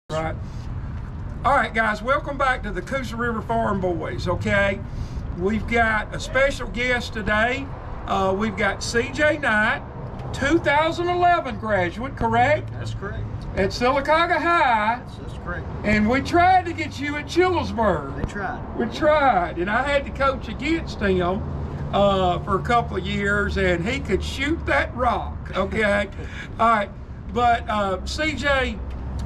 Right. All right, guys, welcome back to the Coosa River Farm Boys, okay? We've got a special guest today. We've got CJ Knight, 2011 graduate, correct? That's correct. At Sylacauga High. That's correct. And we tried to get you at Chillersburg. They tried. We tried, and I had to coach against him for a couple of years, and he could shoot that rock, okay? All right, but CJ,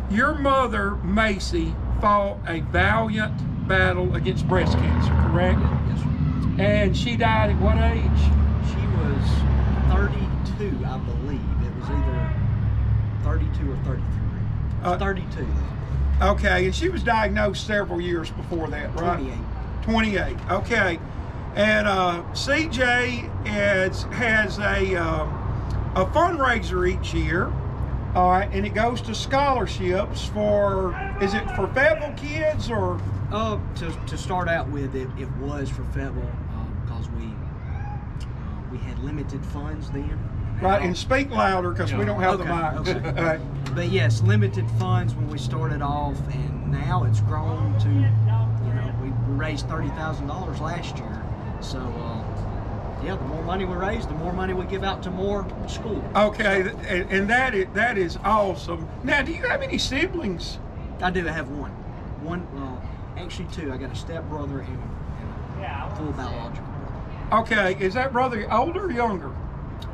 your mother, Masie, fought a valiant battle against breast cancer, correct? Yes, sir. And she died at what age? She was 32, I believe. It was either 32 or 33. It was 32. Okay, and she was diagnosed several years before that, right? 28. Okay. And CJ has a fundraiser each year. All right, and it goes to scholarships for, is it for Fayetteville kids or? To start out with, it was for Fayetteville because we had limited funds then. Right, and speak louder because we don't have the mics. Okay. All right. But yes, limited funds when we started off, and now it's grown to, we raised $30,000 last year. So, yeah, the more money we raise, the more money we give out to more schools. Okay, and that is awesome. Now, do you have any siblings? I do. I have one. Actually two. I got a stepbrother and a full biological brother. Okay, is that brother older or younger?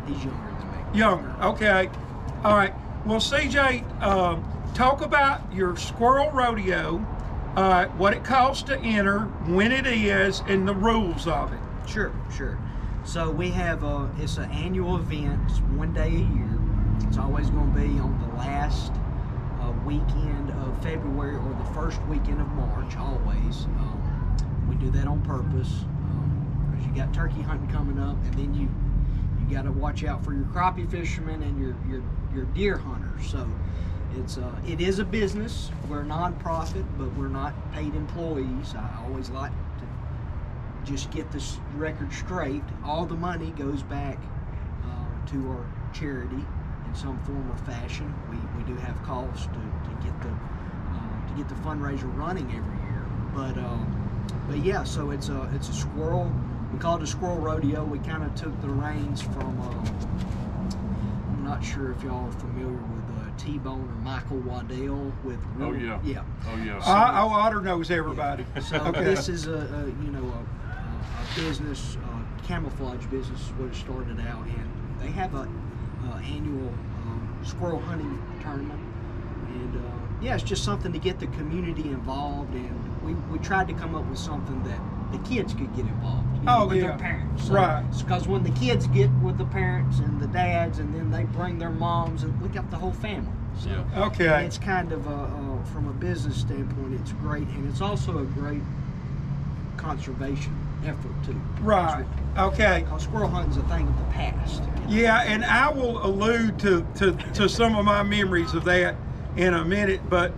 He's younger than me. Younger, okay. All right. Well, CJ, talk about your Squirrel Rodeo, what it costs to enter, when it is, and the rules of it. Sure. So we have it's an annual event. It's one day a year. It's always going to be on the last weekend of February or the first weekend of March. Always. We do that on purpose because you got turkey hunting coming up, and then you got to watch out for your crappie fishermen and your deer hunters. So it is a business. We're a non-profit, but we're not paid employees. I always like to just get this record straight. All the money goes back to our charity in some form or fashion. We do have costs to get the fundraiser running every year. But yeah, so it's a squirrel. We call it a Squirrel Rodeo. We kind of took the reins from. I'm not sure if y'all are familiar with T-Bone or Michael Waddell with. Oh yeah. Yeah. Oh yeah. Otter knows everybody. Yeah. So okay. This is a business, camouflage business is what it started out, and they have a annual squirrel hunting tournament, and yeah, it's just something to get the community involved, and we tried to come up with something that the kids could get involved with their parents. So, right. Because when the kids get with the parents and the dads, and then they bring their moms, and we got the whole family. So yeah. Okay. It's kind of from a business standpoint, it's great, and it's also a great conservation effort too. Right. Okay. Because squirrel hunting's a thing of the past. Yeah, and I will allude to some of my memories of that in a minute. But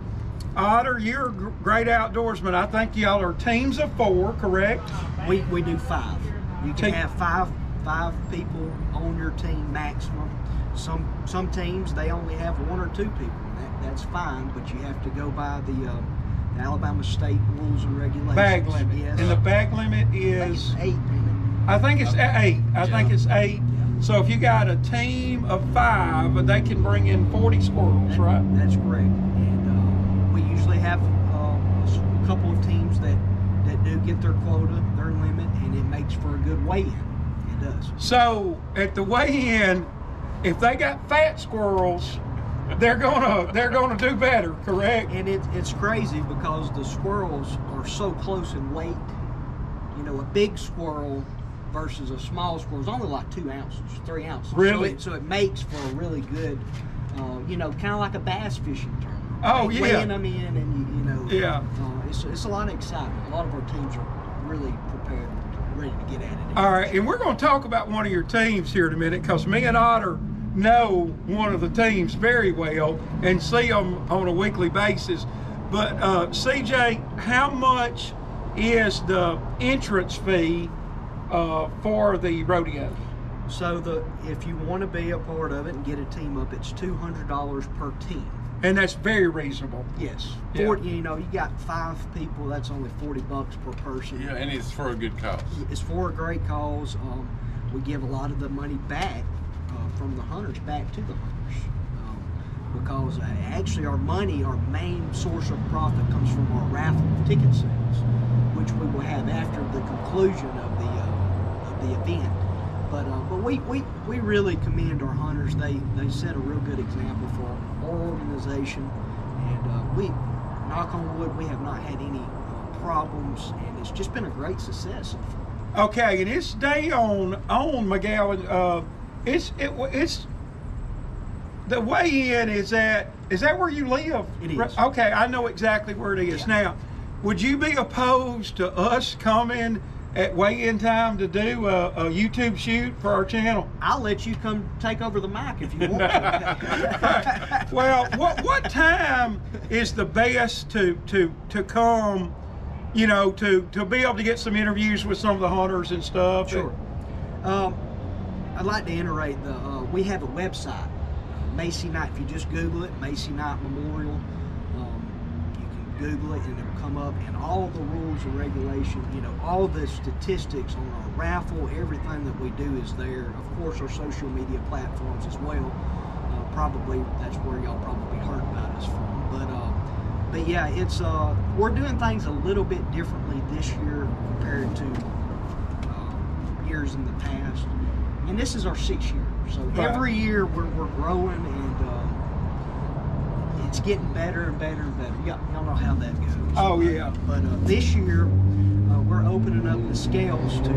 Otter, you're a great outdoorsman. I think y'all are teams of 4, correct? We do 5. You can have five people on your team maximum. Some teams they only have 1 or 2 people. That's fine, but you have to go by the Alabama state rules and regulations. Bag limit. Yes. And the bag limit is? I think it's 8. I think it's 8. Yeah. So if you got a team of 5, they can bring in 40 squirrels, right? That's correct. And we usually have a couple of teams that do get their quota, their limit, and it makes for a good weigh-in. It does. So at the weigh-in, if they got fat squirrels, they're gonna do better, correct? And it's crazy because the squirrels are so close in weight. A big squirrel versus a small squirrel is only like 2 ounces, 3 ounces. Really? So it makes for a really good, kind of like a bass fishing tournament. Oh, yeah. Weighing them in, and Yeah. It's a lot of excitement. A lot of our teams are really prepared, ready to get at it. All right, and we're going to talk about one of your teams here in a minute because me and Otter know one of the teams very well and see them on a weekly basis. But CJ, how much is the entrance fee for the rodeo? So if you want to be a part of it and get a team up, it's $200 per team. And that's very reasonable. Yes. Yeah. 40, you know, you got 5 people, that's only $40 per person. Yeah, and it's for a good cause. It's for a great cause. We give a lot of the money back from the hunters back to the hunters. Because actually our main source of profit comes from our raffle ticket sales, which we will have after the conclusion of the event. But we really commend our hunters. They set a real good example for our organization, and we, knock on wood, we have not had any problems, and it's just been a great success so far. Okay, and it's day on McGowan. It's the weigh-in is that where you live? It is. Okay, I know exactly where it is. Yeah. Now, would you be opposed to us coming at weigh-in time to do a YouTube shoot for our channel? I'll let you come take over the mic if you want to. Well, what time is the best to come, you know, to be able to get some interviews with some of the hunters and stuff? Sure. I'd like to iterate we have a website, Masie Night. If you just Google it, Masie Night Memorial, you can Google it and it'll come up, and all of the rules and regulations, you know, all the statistics on our raffle, everything that we do is there. Of course, our social media platforms as well. Probably that's where y'all probably heard about us from. But yeah, it's we're doing things a little bit differently this year compared to years in the past. And this is our 6th year, so right. Every year we're growing, and it's getting better and better and better. Y'all know how that goes. Oh yeah. But this year we're opening up the scales to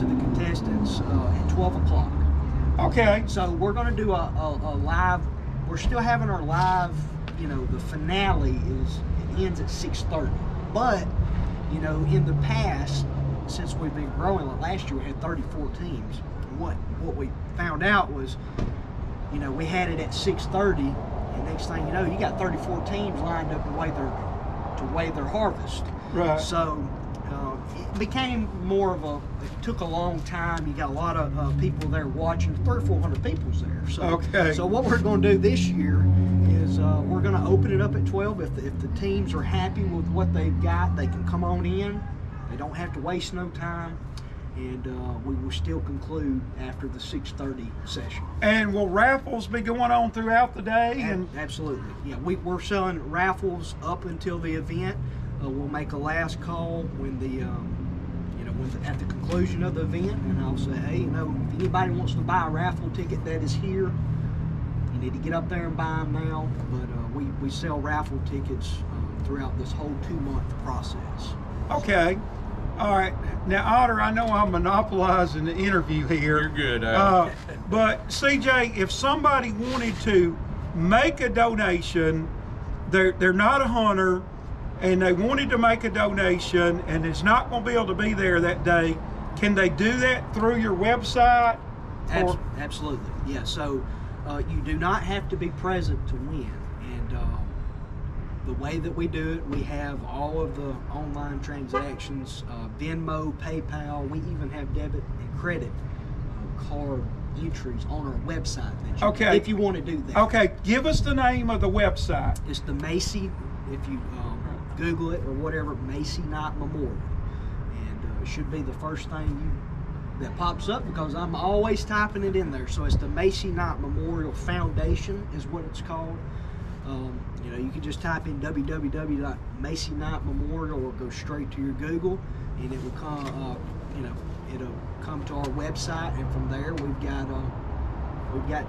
the contestants at 12 o'clock. Okay. So we're going to do a live. We're still having our live. You know, the finale ends at 6:30. But you know, in the past, since we've been growing, like last year we had 34 teams. What we found out was, you know, we had it at 6:30, and next thing you know, you got 34 teams lined up to weigh their harvest. Right. So it became more of it took a long time. You got a lot of people there watching. 300-400 people's there. So, okay. So what we're going to do this year is we're going to open it up at 12. If the teams are happy with what they've got, they can come on in. They don't have to waste no time, and we will still conclude after the 6:30 session. And will raffles be going on throughout the day? And absolutely, yeah. We're selling raffles up until the event. We'll make a last call when at the conclusion of the event, and I'll say, hey, you know, if anybody wants to buy a raffle ticket that is here, you need to get up there and buy them now. But we sell raffle tickets throughout this whole 2-month process. Okay. All right. Now, Otter, I know I'm monopolizing the interview here. You're good. But CJ, if somebody wanted to make a donation, they're not a hunter, and they wanted to make a donation, and is not going to be able to be there that day, can they do that through your website? Absolutely. Yeah. So you do not have to be present to win, and the way that we do it, we have all of the online transactions, Venmo, PayPal. We even have debit and credit card entries on our website. Okay. If you want to do that. Okay. Give us the name of the website. It's the Masie. If you Google it or whatever, Masie Night Memorial, and it should be the first thing that pops up, because I'm always typing it in there. So it's the Masie Night Memorial Foundation is what it's called. You know, you can just type in www.MasieNightMemorial or go straight to your Google, and it will come. You know, it'll come to our website, and from there we've got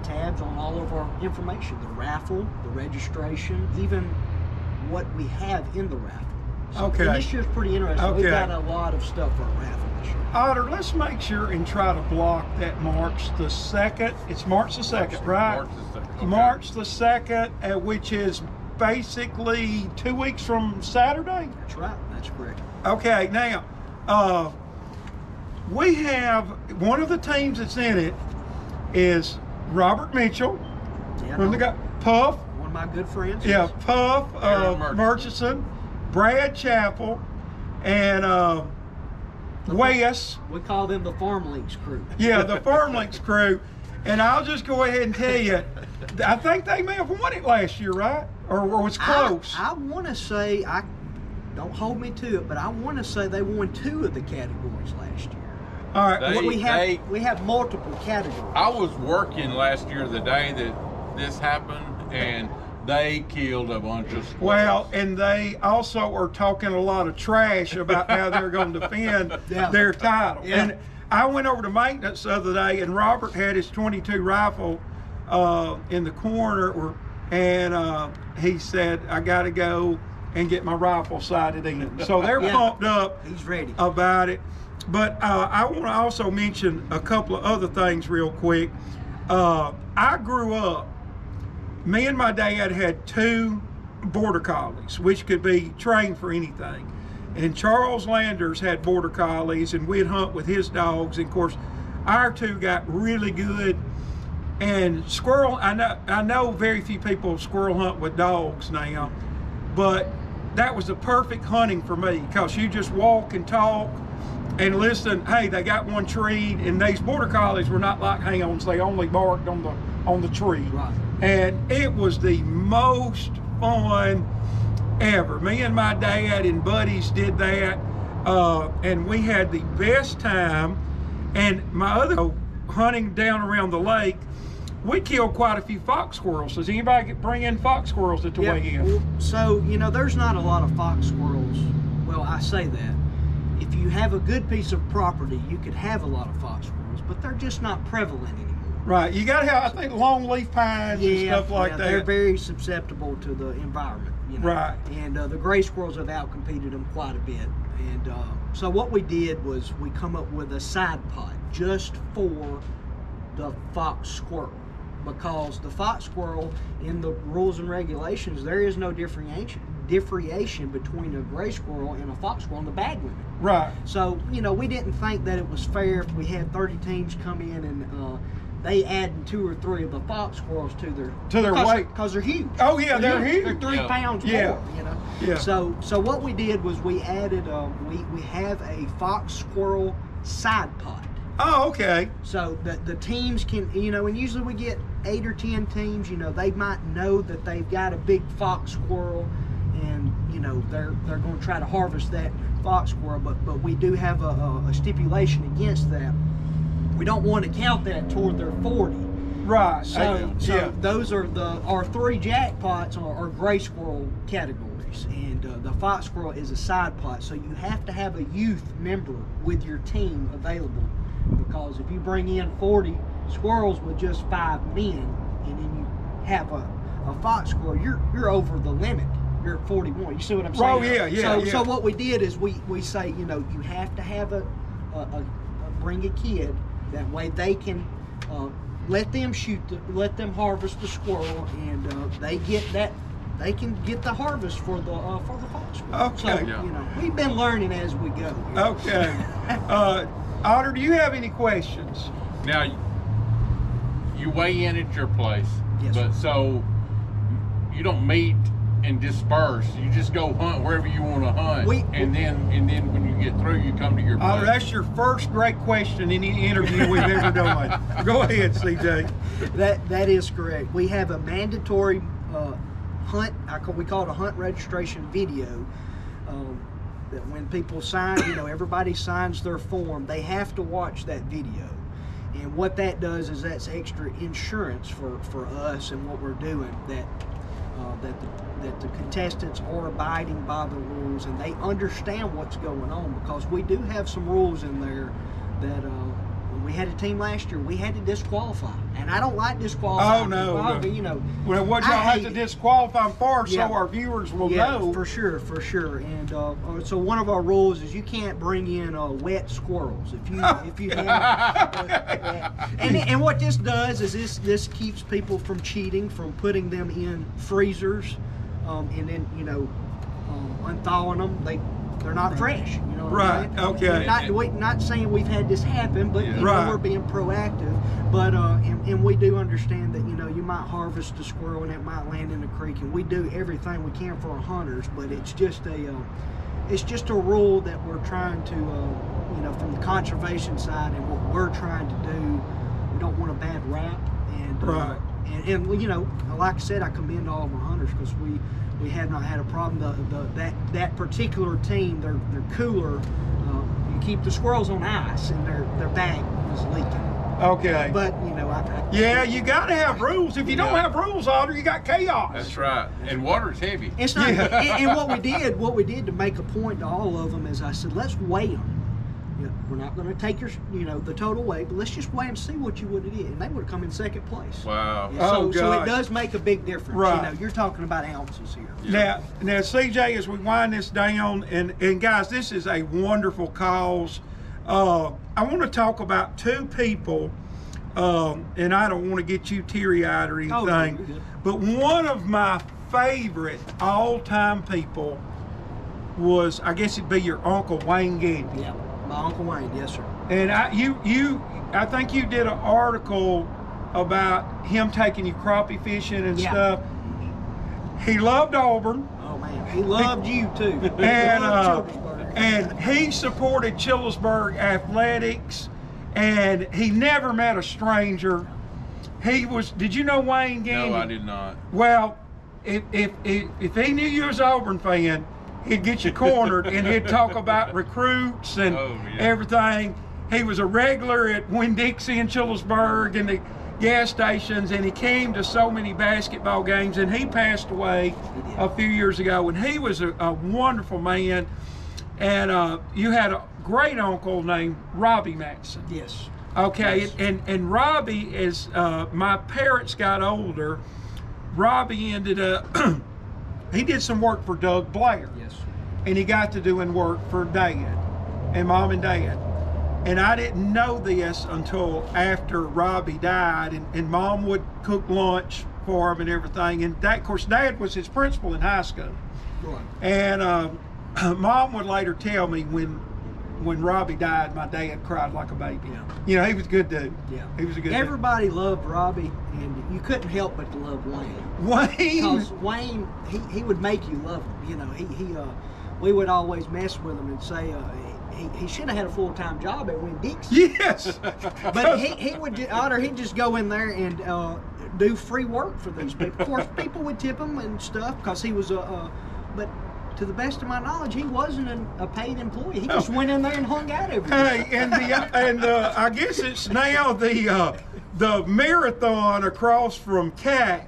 tabs on all of our information: the raffle, the registration, even what we have in the raffle. So Okay. this year's pretty interesting. Okay. We've got a lot of stuff for our raffle this year. Otter, let's make sure and try to block that March the 2nd. It's March the 2nd, right? March the 2nd. Okay. March the 2nd, which is basically 2 weeks from Saturday. That's right. That's correct. Okay, now, we have one of the teams that's in it is Robert Mitchell. Yeah, From the guy, Puff. one of my good friends. Yeah, Puff, Aaron Murchison, Brad Chappell, and Wes. We call them the Farm Links crew. Yeah, the Farm Links crew. And I'll just go ahead and tell you, I think they may have won it last year, right? Or was close. I want to say, don't hold me to it, but I want to say they won 2 of the categories last year. All right. We have multiple categories. I was working last year the day that this happened, and they killed a bunch of squirrels. Well, and they also are talking a lot of trash about how they're going to defend their title. Yeah. And I went over to maintenance the other day, and Robert had his .22 rifle in the corner, and he said, I got to go and get my rifle sighted in. So they're pumped up. He's ready about it. But I want to also mention a couple of other things real quick. I grew up, me and my dad had 2 border collies, which could be trained for anything. And Charles Landers had border collies, and we'd hunt with his dogs. And of course, our 2 got really good. And squirrel, I know very few people squirrel hunt with dogs now, but that was the perfect hunting for me, because you just walk and talk and listen. Hey, they got one treed, and these border collies were not like hounds. They only barked on the tree. Right. And it was the most fun ever. Me and my dad and buddies did that, and we had the best time. And my other hunting down around the lake, we killed quite a few fox squirrels. Does anybody bring in fox squirrels at the weigh-in? Well, so, there's not a lot of fox squirrels. Well, I say that. If you have a good piece of property, you could have a lot of fox squirrels, but they're just not prevalent anymore. Right. You got to have, I think, long leaf pines and stuff like that. They're very susceptible to the environment. Right. And the gray squirrels have outcompeted them quite a bit. And so what we did was we come up with a side pot just for the fox squirrel, because the fox squirrel, in the rules and regulations, there is no differentiation between a gray squirrel and a fox squirrel in the bag limit. Right. So, we didn't think that it was fair if we had 30 teams come in and they add 2 or 3 of the fox squirrels to their weight, because they're huge. Oh yeah, they're huge. They're 3 pounds more. Yeah. So what we did was we added we have a fox squirrel side pot. Oh, okay. So the teams can, and usually we get 8 or 10 teams. They might know that they've got a big fox squirrel, and they're going to try to harvest that fox squirrel. But we do have a stipulation against that. We don't want to count that toward their 40. Right. So those are our 3 jackpots are gray squirrel categories, and the fox squirrel is a side pot. So you have to have a youth member with your team available, because if you bring in 40 squirrels with just 5 men, and then you have a fox squirrel, you're over the limit. You're at 41. You see what I'm saying? Oh yeah. So what we did is we say, you have to have bring a kid. That way they can let them harvest the squirrel, and they can get the harvest for the fox squirrel. Okay. So, we've been learning as we go. Okay. Otter, do you have any questions? Now, you weigh in at your place, Yes, but sir. so you don't meet and disperse. You just go hunt wherever you want to hunt, and then when you get through, you come to your place. Otter, that's your first great question in any interview we've ever done. Go ahead, CJ. That is correct. We have a mandatory hunt. We call it a hunt registration video. That when people sign, everybody signs their form, they have to watch that video. And what that does is that's extra insurance for us and what we're doing, that the contestants are abiding by the rules and they understand what's going on, because we do have some rules in there that when we had a team last year, we had to disqualify, and I don't like disqualifying. Oh no, people, well, what y'all have to disqualify them for, so our viewers will know. For sure. And so one of our rules is you can't bring in wet squirrels if you have. And what this does is this keeps people from cheating, from putting them in freezers, and then unthawing them. They're not fresh. You know what right. I'm saying? Okay. Not saying we've had this happen, but right. we're being proactive. But and we do understand that you might harvest a squirrel and it might land in the creek, and we do everything we can for our hunters. But it's just a rule that we're trying to from the conservation side, and what we're trying to do. We don't want a bad rap, and right. And you know, like I said, I commend all of our hunters because we have not had a problem. That particular team, their cooler, you keep the squirrels on ice, and their bag was leaking. Okay. But you know, yeah, you got to have rules. If you don't have rules, Otter, you got chaos. That's right. And water's heavy. It's not. And what we did to make a point to all of them is I said, let's weigh them. We're not going to take your, the total weight, but let's just weigh them, see what you would have did, and they would have come in second place. Wow. So it does make a big difference. Right. You're talking about ounces here. Yeah. Now, CJ, as we wind this down, and guys, this is a wonderful cause. I want to talk about two people, and I don't want to get you teary-eyed or anything, but one of my favorite all-time people was, I guess it'd be your Uncle Wayne Gandy. Yeah. My Uncle Wayne, yes, sir. And I think you did an article about him taking you crappie fishing and stuff. He loved Auburn. Oh man, he loved you too. And he supported Chillersburg athletics, and he never met a stranger. He was. Did you know Wayne Gandy? No, I did not. Well, if he knew you was an Auburn fan, he'd get you cornered and he'd talk about recruits and everything. He was a regular at Winn-Dixie and Chillersburg and the gas stations, and he came to so many basketball games, and he passed away a few years ago, and he was a wonderful man. And you had a great uncle named Robbie Matson. Yes. Okay, yes. And Robbie, as my parents got older, Robbie ended up, he did some work for Doug Blair. Yes. And he got to doing work for Dad and Mom and Dad. And I didn't know this until after Robbie died, and Mom would cook lunch for him and everything. And that, of course, Dad was his principal in high school. Right. And Mom would later tell me when Robbie died, my dad cried like a baby. Yeah. He was a good dude. Yeah. He was a good dude. Everybody loved Robbie, and you couldn't help but to love Wayne. Because Wayne, he would make you love him. We would always mess with him and say he should have had a full-time job at Winn-Dixie. Yes. But Otter, he'd just go in there and do free work for these people. Of course, people would tip him and stuff because he was but to the best of my knowledge, he wasn't a paid employee. He just went in there and hung out every day. Hey, and I guess it's now the marathon across from CAC,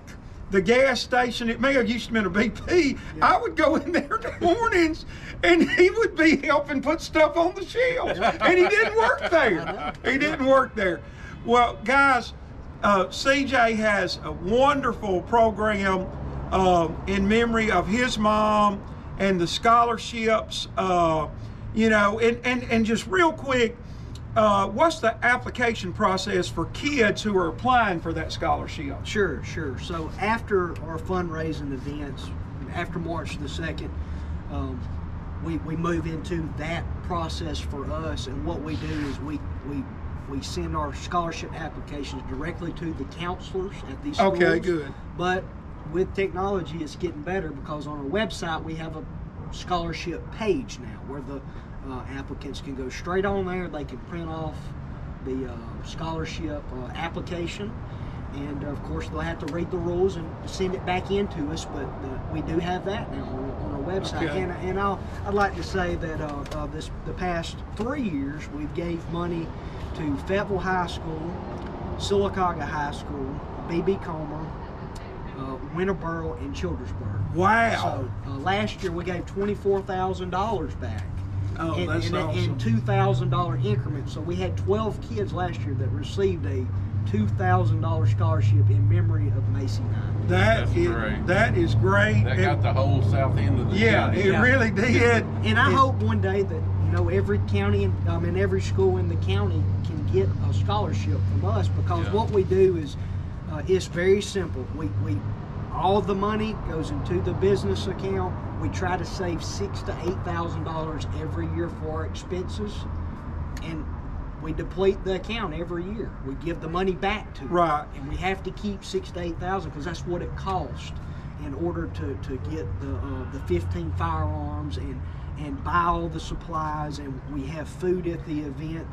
the gas station. It may have used to be a BP. Yeah. I would go in there in the mornings, and he would be helping put stuff on the shelves, and he didn't work there. He didn't work there. Well, guys, CJ has a wonderful program in memory of his mom and the scholarships. And just real quick, what's the application process for kids who are applying for that scholarship? Sure. So after our fundraising events, after March the 2nd, we move into that process for us, and what we do is we send our scholarship applications directly to the counselors at these schools. Okay, good. But with technology, it's getting better because on our website we have a scholarship page now where the applicants can go straight on there. They can print off the scholarship application, and of course they'll have to read the rules and send it back into us, but we do have that now on our website. Okay. And I'd like to say that the past 3 years we've gave money to Fayetteville High School, Sylacauga High School, B.B. Comer, Winterboro, and Childersburg. Wow. So last year we gave $24,000 back. Oh, that's awesome. In $2,000 increments. So we had 12 kids last year that received a $2,000 scholarship in memory of Masie 9. That is great. That got the whole south end of the county. It really did. And I hope one day that every county and every school in the county can get a scholarship from us, because what we do is it's very simple. We all the money goes into the business account. We try to save $6,000 to $8,000 every year for our expenses, and we deplete the account every year. We give the money back to it, and we have to keep $6,000 to $8,000 because that's what it costs in order to get the 15 firearms and buy all the supplies, and we have food at the event.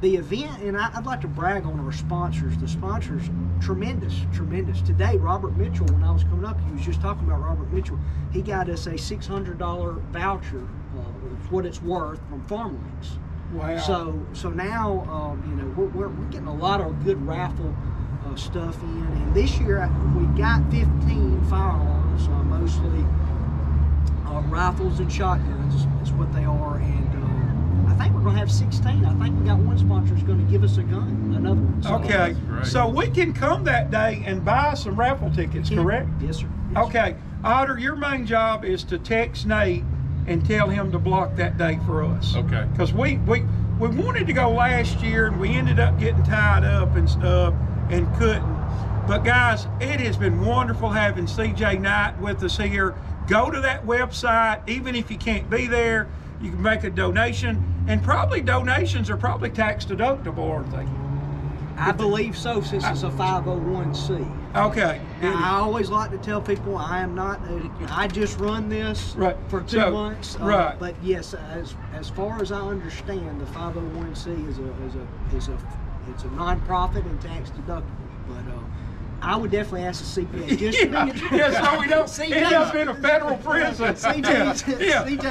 the event, and I'd like to brag on our sponsors. The sponsors, tremendous. Today, Robert Mitchell, when I was coming up, he was just talking about Robert Mitchell. He got us a $600 voucher, what it's worth, from Farm Links. Wow. So now, you know, we're getting a lot of good raffle stuff in, and this year we got 15 firearms, mostly rifles and shotguns is what they are, and I think we're going to have 16. I think we got one sponsor who's going to give us a gun, another one. So, okay, so we can come that day and buy some raffle tickets, correct? Yes, sir. Yes, okay, Otter, your main job is to text Nate and tell him to block that day for us. Okay. Because we wanted to go last year, and we ended up getting tied up and stuff and couldn't. But guys, it has been wonderful having CJ Knight with us here. Go to that website, even if you can't be there, you can make a donation, and probably donations are probably tax deductible, aren't they? I believe so, since it's a 501c. Okay. And I always like to tell people I am not, I just run this for 2 months. Right. But yes, as far as I understand, the 501c it's a non-profit and tax deductible. But I would definitely ask the CPA. Just so we don't end up in a federal prison. CJ's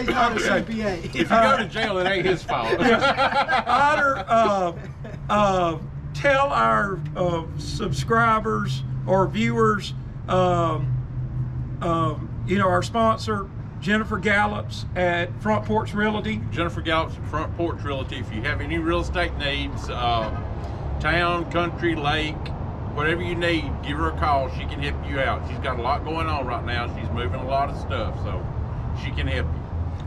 not a CPA. If you go to jail, it ain't his fault. Otter, tell our subscribers or viewers, you know, our sponsor, Jennifer Gallops at Front Porch Realty. Jennifer Gallops at Front Porch Realty. If you have any real estate needs, town, country, lake, whatever you need, give her a call. She can help you out. She's got a lot going on right now. She's moving a lot of stuff, so she can help you.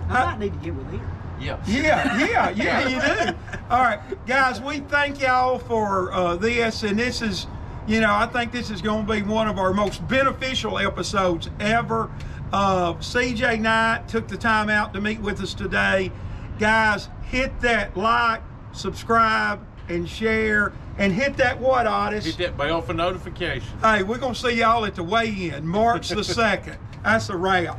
I might need to get with him. Yeah, you do. All right, guys, we thank y'all for this, and this is, you know, I think this is going to be one of our most beneficial episodes ever. CJ Knight took the time out to meet with us today. Guys, hit that like, subscribe, and share, and hit that what, Otis? Hit that bell for notifications. Hey, we're going to see y'all at the weigh-in, March the 2nd. That's a wrap.